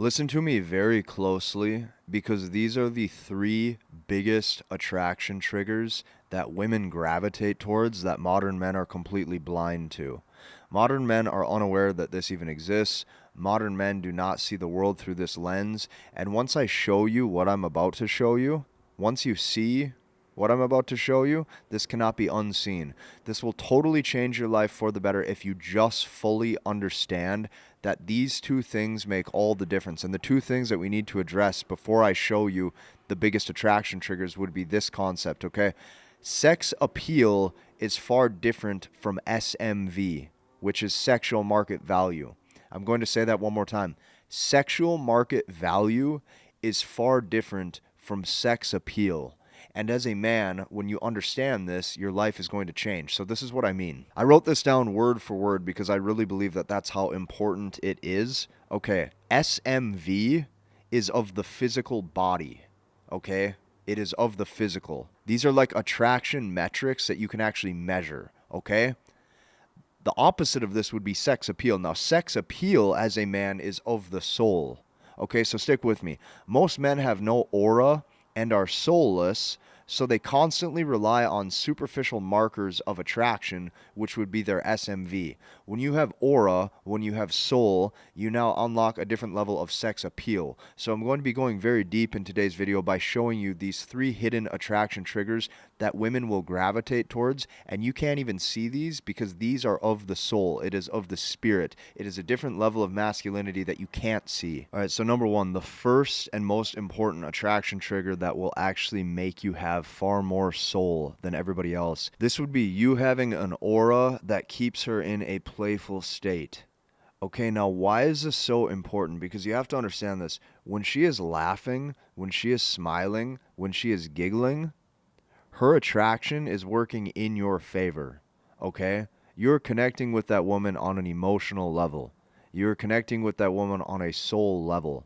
Listen to me very closely because these are the three biggest attraction triggers that women gravitate towards that modern men are completely blind to. Modern men are unaware that this even exists. Modern men do not see the world through this lens. And once I show you what I'm about to show you, once you see what I'm about to show you, this cannot be unseen. This will totally change your life for the better if you just fully understand that these two things make all the difference. And the two things that we need to address before I show you the biggest attraction triggers would be this concept, okay? Sex appeal is far different from SMV, which is sexual market value. I'm going to say that one more time. Sexual market value is far different from sex appeal. And as a man, when you understand this, your life is going to change. So this is what I mean. I wrote this down word for word because I really believe that that's how important it is. Okay, SMV is of the physical body, okay? It is of the physical. These are like attraction metrics that you can actually measure, okay? The opposite of this would be sex appeal. Now, sex appeal as a man is of the soul. Okay, so stick with me. Most men have no aura and are soulless, so they constantly rely on superficial markers of attraction, which would be their SMV. When you have aura, when you have soul, you now unlock a different level of sex appeal. So I'm going to be going very deep in today's video by showing you these three hidden attraction triggers that women will gravitate towards, and you can't even see these because these are of the soul. It is of the spirit. It is a different level of masculinity that you can't see. All right, so number one, the first and most important attraction trigger that will actually make you have far more soul than everybody else. This would be you having an aura that keeps her in a playful state. Okay, now why is this so important? Because you have to understand this. When she is laughing, when she is smiling, when she is giggling, her attraction is working in your favor, okay? You're connecting with that woman on an emotional level. You're connecting with that woman on a soul level.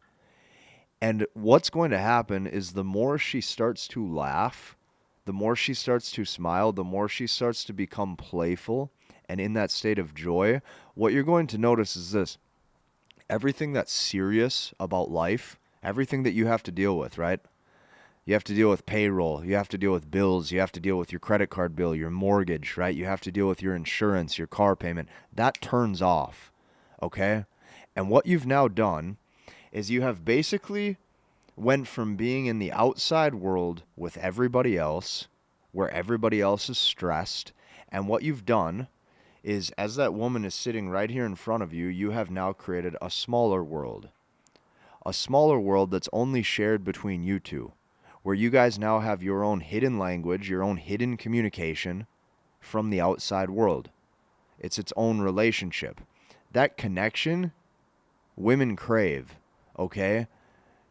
And what's going to happen is the more she starts to laugh, the more she starts to smile, the more she starts to become playful and in that state of joy, what you're going to notice is this. Everything that's serious about life, everything that you have to deal with, right? You have to deal with payroll. You have to deal with bills. You have to deal with your credit card bill, your mortgage, right? You have to deal with your insurance, your car payment. That turns off, okay? And what you've now done is you have basically went from being in the outside world with everybody else, where everybody else is stressed, and what you've done is as that woman is sitting right here in front of you, you have now created a smaller world. A smaller world that's only shared between you two, where you guys now have your own hidden language, your own hidden communication from the outside world. It's its own relationship. That connection, women crave, okay?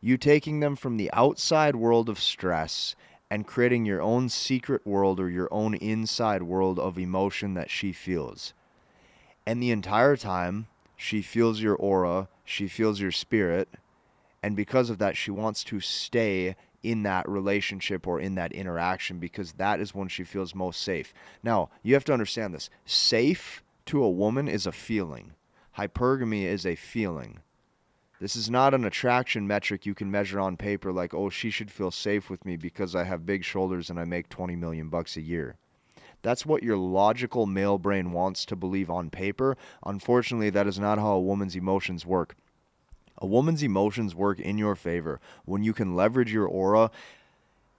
You taking them from the outside world of stress and creating your own secret world or your own inside world of emotion that she feels. And the entire time, she feels your aura, she feels your spirit, and because of that, she wants to stay in that relationship or in that interaction because that is when she feels most safe. Now, you have to understand this. Safe to a woman is a feeling. Hypergamy is a feeling. This is not an attraction metric you can measure on paper like, oh, she should feel safe with me because I have big shoulders and I make 20 million bucks a year. That's what your logical male brain wants to believe on paper. Unfortunately, that is not how a woman's emotions work. A woman's emotions work in your favor when you can leverage your aura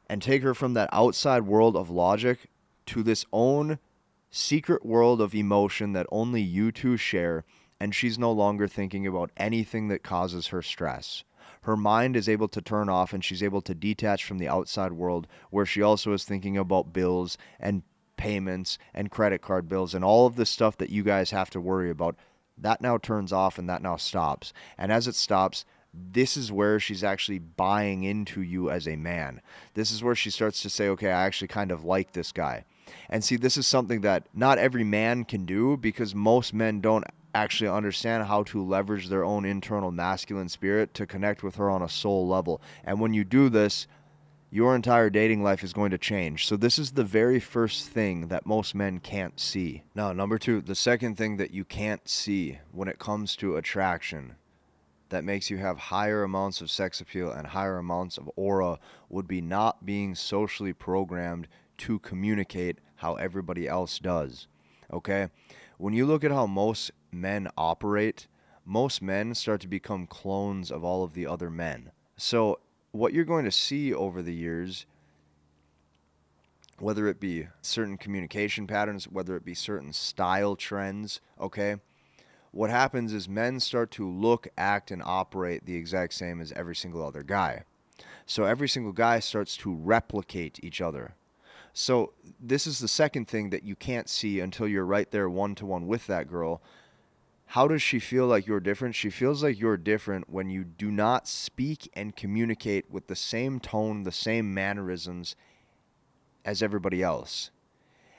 and take her from that outside world of logic to this own secret world of emotion that only you two share, and she's no longer thinking about anything that causes her stress. Her mind is able to turn off and she's able to detach from the outside world where she also is thinking about bills and payments and credit card bills and all of the stuff that you guys have to worry about. That now turns off and that now stops. And as it stops, this is where she's actually buying into you as a man. This is where she starts to say, okay, I actually kind of like this guy. And see, this is something that not every man can do because most men don't actually understand how to leverage their own internal masculine spirit to connect with her on a soul level. And when you do this, your entire dating life is going to change. So this is the very first thing that most men can't see. Now, number two, the second thing that you can't see when it comes to attraction that makes you have higher amounts of sex appeal and higher amounts of aura would be not being socially programmed to communicate how everybody else does. Okay? When you look at how most men operate, most men start to become clones of all of the other men. So what you're going to see over the years, whether it be certain communication patterns, whether it be certain style trends, okay? What happens is men start to look, act, and operate the exact same as every single other guy. So every single guy starts to replicate each other. So this is the second thing that you can't see until you're right there one-to-one with that girl. How does she feel like you're different? She feels like you're different when you do not speak and communicate with the same tone, the same mannerisms as everybody else.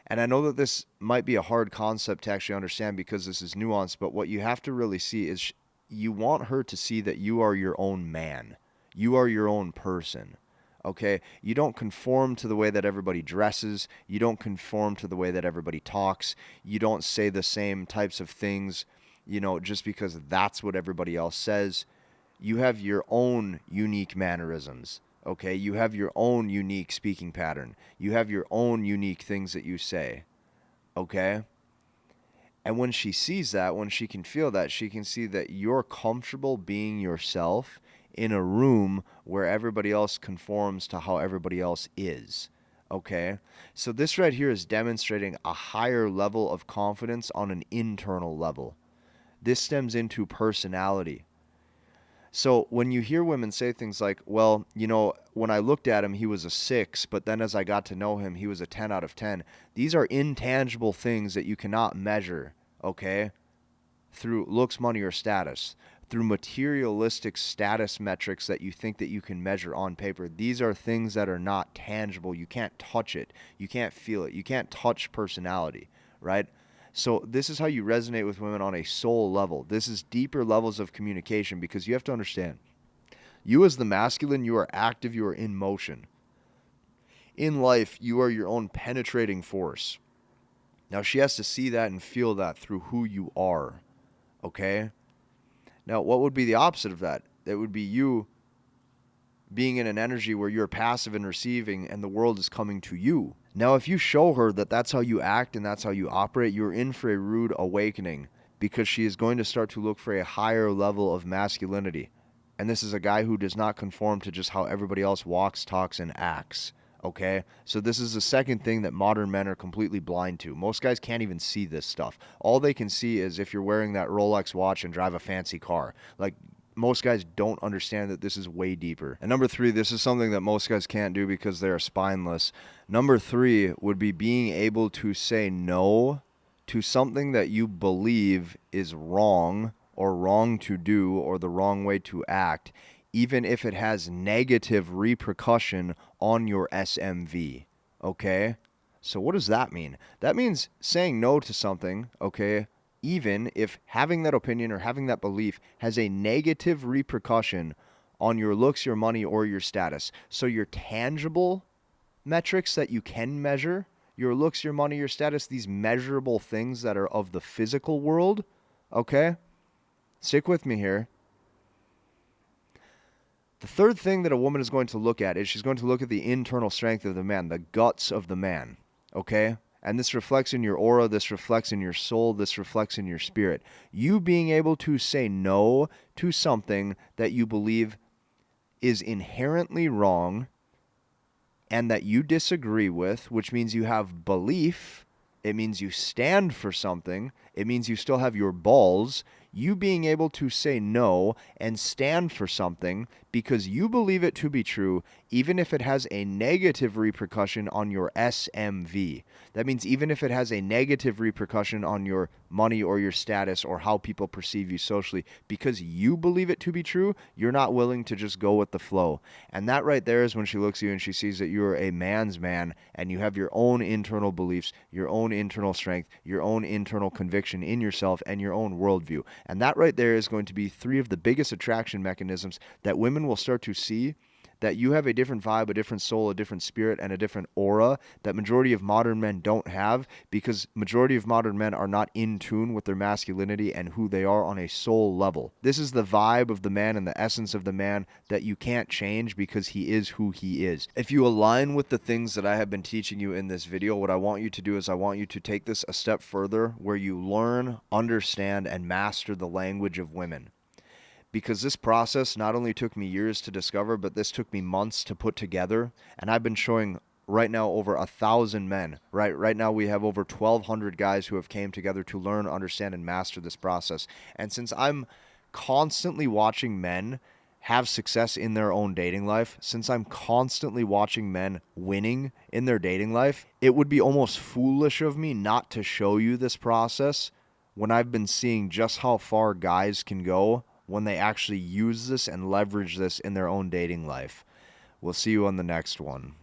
And I know that this might be a hard concept to actually understand because this is nuanced, but what you have to really see is you want her to see that you are your own man. You are your own person. Okay? You don't conform to the way that everybody dresses. You don't conform to the way that everybody talks. You don't say the same types of things, just because that's what everybody else says. You have your own unique mannerisms. Okay, you have your own unique speaking pattern. You have your own unique things that you say. Okay? And when she sees that, when she can feel that, she can see that you're comfortable being yourself in a room where everybody else conforms to how everybody else is. Okay? So this right here is demonstrating a higher level of confidence on an internal level. This stems into personality. So when you hear women say things like, well, when I looked at him, he was a 6, but then as I got to know him, he was a 10 out of 10. These are intangible things that you cannot measure, okay, through looks, money, or status, through materialistic status metrics that you think that you can measure on paper. These are things that are not tangible. You can't touch it. You can't feel it. You can't touch personality, right? So this is how you resonate with women on a soul level. This is deeper levels of communication because you have to understand, you as the masculine, you are active, you are in motion. In life, you are your own penetrating force. Now, she has to see that and feel that through who you are, okay? Now, what would be the opposite of that? It would be you being in an energy where you're passive and receiving and the world is coming to you. Now, if you show her that that's how you act and that's how you operate, you're in for a rude awakening because she is going to start to look for a higher level of masculinity. And this is a guy who does not conform to just how everybody else walks, talks, and acts. Okay? So this is the second thing that modern men are completely blind to. Most guys can't even see this stuff. All they can see is if you're wearing that Rolex watch and drive a fancy car. Like, most guys don't understand that this is way deeper. And number 3, this is something that most guys can't do because they are spineless. Number 3 would be being able to say no to something that you believe is wrong or wrong to do or the wrong way to act, even if it has negative repercussion on your SMV. Okay? So what does that mean? That means saying no to something, okay, even if having that opinion or having that belief has a negative repercussion on your looks, your money, or your status. So your tangible metrics that you can measure, your looks, your money, your status, these measurable things that are of the physical world, okay? Stick with me here. The third thing that a woman is going to look at is she's going to look at the internal strength of the man, the guts of the man, okay? And this reflects in your aura, this reflects in your soul, this reflects in your spirit. You being able to say no to something that you believe is inherently wrong and that you disagree with, which means you have belief, it means you stand for something, it means you still have your balls. You being able to say no and stand for something because you believe it to be true, even if it has a negative repercussion on your SMV. That means even if it has a negative repercussion on your money or your status or how people perceive you socially, because you believe it to be true, you're not willing to just go with the flow. And that right there is when she looks at you and she sees that you're a man's man and you have your own internal beliefs, your own internal strength, your own internal conviction in yourself and your own worldview. And that right there is going to be 3 of the biggest attraction mechanisms that women will start to see that you have a different vibe, a different soul, a different spirit, and a different aura that majority of modern men don't have, because majority of modern men are not in tune with their masculinity and who they are on a soul level. This is the vibe of the man and the essence of the man that you can't change because he is who he is. If you align with the things that I have been teaching you in this video, what I want you to do is I want you to take this a step further where you learn, understand, and master the language of women. Because this process not only took me years to discover, but this took me months to put together. And I've been showing right now over 1,000 men. Right now we have over 1,200 guys who have came together to learn, understand, and master this process. And since I'm constantly watching men have success in their own dating life, since I'm constantly watching men winning in their dating life, it would be almost foolish of me not to show you this process when I've been seeing just how far guys can go when they actually use this and leverage this in their own dating life. We'll see you on the next one.